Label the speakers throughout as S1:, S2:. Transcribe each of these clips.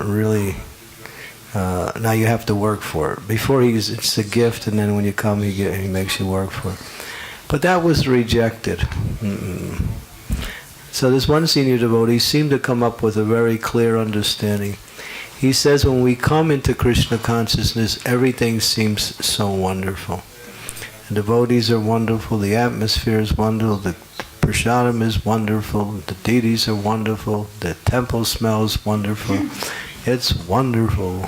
S1: really. Now you have to work for it. Before it's a gift, and then when you come, he makes you work for it. But that was rejected. Mm-mm. So this one senior devotee seemed to come up with a very clear understanding. He says when we come into Krishna consciousness, everything seems so wonderful. The devotees are wonderful, the atmosphere is wonderful, the prasadam is wonderful, the deities are wonderful, the temple smells wonderful. It's wonderful.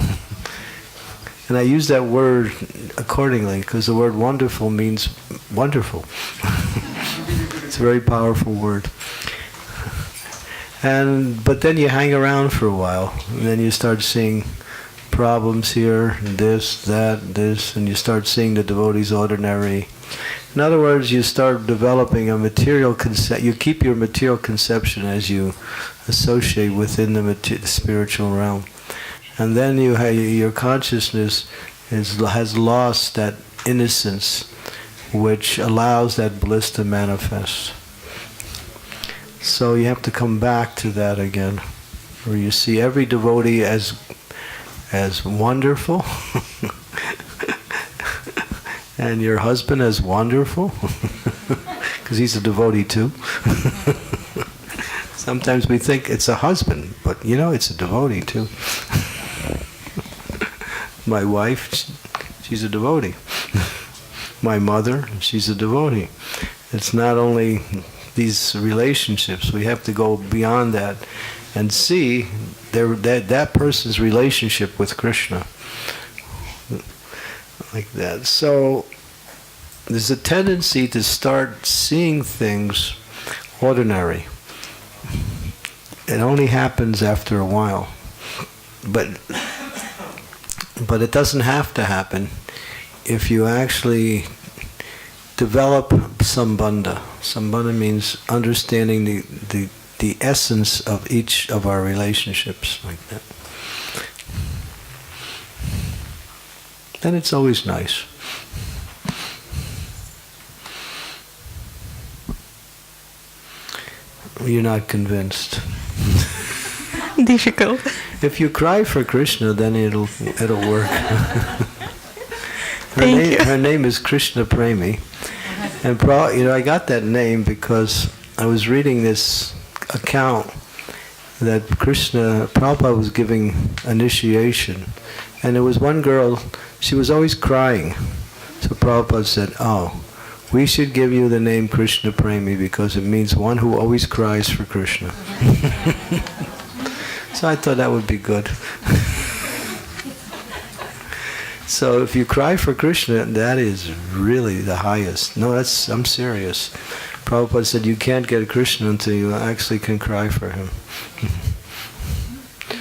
S1: And I use that word accordingly, because the word wonderful means wonderful. It's a very powerful word. But then you hang around for a while, and then you start seeing problems here, and this, that, this, and you start seeing the devotees ordinary. In other words, you start developing a material concept. You keep your material conception as you associate within the spiritual realm, and then your consciousness has lost that innocence, which allows that bliss to manifest. So you have to come back to that again, where you see every devotee as wonderful, and your husband as wonderful, because he's a devotee too. Sometimes we think it's a husband, but it's a devotee too. My wife, she's a devotee. My mother, she's a devotee. It's not only these relationships, we have to go beyond that and see that person's relationship with Krishna. Like that. So there's a tendency to start seeing things ordinary. It only happens after a while. But it doesn't have to happen if you actually develop sambandha. Sambandha means understanding the essence of each of our relationships, like that. Then it's always nice. You're not convinced.
S2: Difficult.
S1: If you cry for Krishna, then it'll work. Her name is Krishna Premi, and I got that name because I was reading this account that Prabhupada was giving initiation, and there was one girl. She was always crying. So Prabhupada said, we should give you the name Krishna Premi because it means one who always cries for Krishna. So I thought that would be good. So if you cry for Krishna, that is really the highest. No, I'm serious. Prabhupada said you can't get Krishna until you actually can cry for him.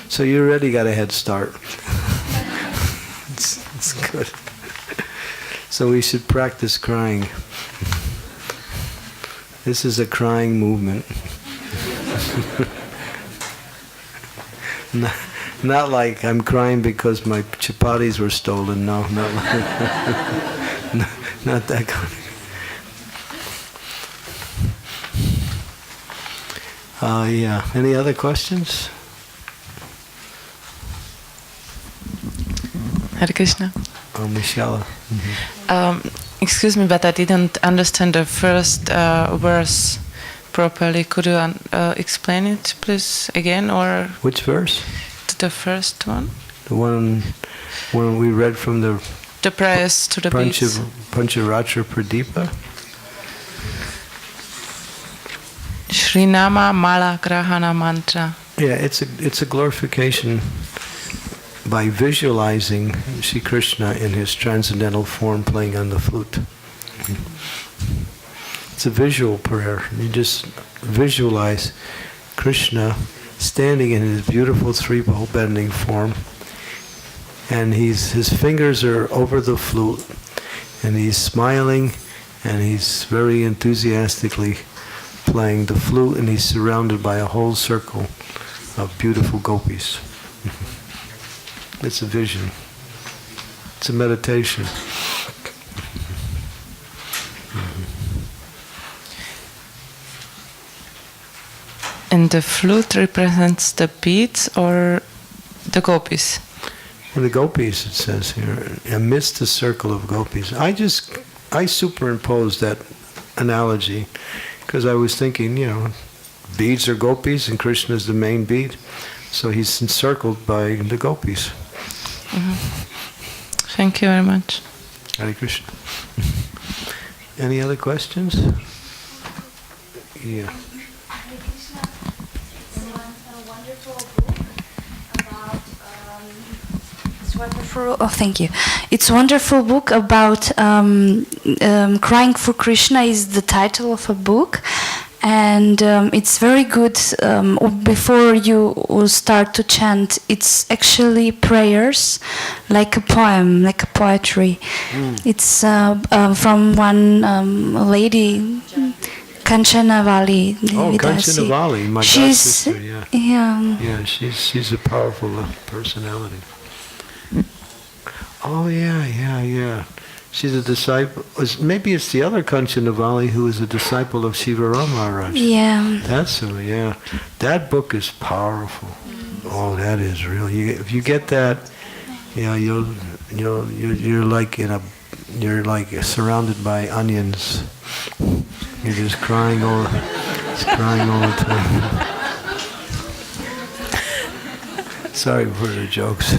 S1: So you already got a head start. It's good. So we should practice crying. This is a crying movement. Not like I'm crying because my chapatis were stolen. No, not like not that kind. Yeah. Any other questions?
S2: Hare Krishna.
S1: Michelle.
S2: Excuse me, but I didn't understand the first verse properly. Could you explain it, please, again, or
S1: which verse?
S2: The first one.
S1: The one when we read from the
S2: prayers to the beads.
S1: Pancharatra Pradipa.
S2: Srinama Mala Grahana Mantra.
S1: Yeah, it's a glorification by visualizing Sri Krishna in his transcendental form playing on the flute. It's a visual prayer. You just visualize Krishna standing in his beautiful three-bow bending form, and his fingers are over the flute, and he's smiling, and he's very enthusiastically playing the flute, and he's surrounded by a whole circle of beautiful gopis. It's a vision. It's a meditation.
S2: And the flute represents the beads or the gopis.
S1: In the gopis, it says here, amidst the circle of gopis. I superimposed that analogy because I was thinking, beads are gopis and Krishna is the main bead. So he's encircled by the gopis.
S2: Thank you very much.
S1: Hare Krishna. Any other questions? Yeah.
S3: Hare Krishna. It's a wonderful book about. It's wonderful. Oh, thank you. It's a wonderful book about crying for Krishna. Is the title of a book. And it's very good. Before you will start to chant, it's actually prayers, like a poem, like a poetry. It's from one lady, Candramauli.
S1: Oh, Candramauli, my god-sister, yeah.
S3: Yeah,
S1: she's a powerful personality. Oh, yeah. She's a disciple. Maybe it's the other Candramauli who is a disciple of Shiva Ram Maharaj.
S3: Yeah.
S1: That's who. Yeah. That book is powerful. Oh, that is real. If you get that, you're like surrounded by onions. You're just crying all the time. Sorry for the jokes.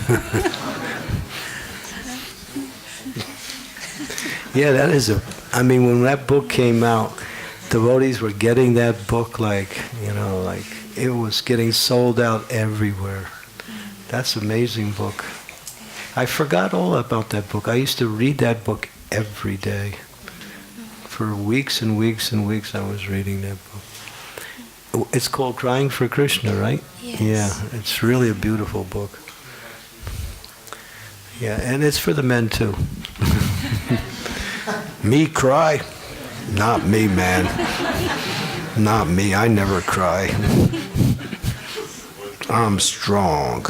S1: Yeah, that is when that book came out, devotees were getting that book like it was getting sold out everywhere. That's an amazing book. I forgot all about that book. I used to read that book every day. For weeks and weeks and weeks I was reading that book. It's called Crying for Krishna, right?
S3: Yes.
S1: Yeah, it's really a beautiful book. Yeah, and it's for the men too. Me cry? Not me, man. Not me. I never cry. I'm strong.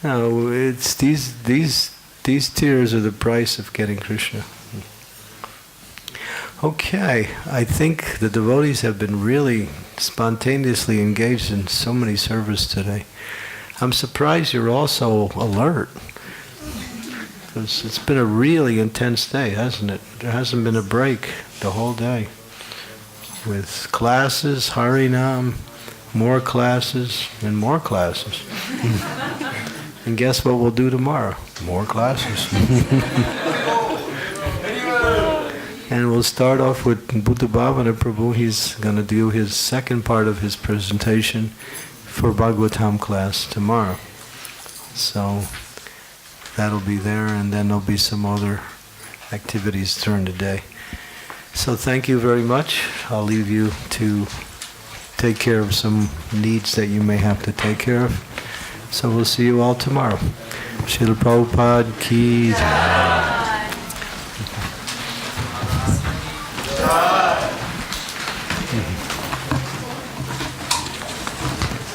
S1: No, it's these tears are the price of getting Krishna. Okay, I think the devotees have been really spontaneously engaged in so many services today. I'm surprised you're all so alert. Because it's been a really intense day, hasn't it? There hasn't been a break the whole day. With classes, Harinam, more classes, and more classes. And guess what we'll do tomorrow? More classes. And we'll start off with Buddha Bhavana Prabhu. He's going to do his second part of his presentation for Bhagavatam class tomorrow. So that'll be there, and then there'll be some other activities during the day. So thank you very much. I'll leave you to take care of some needs that you may have to take care of. So we'll see you all tomorrow. Srila Prabhupada ki jai.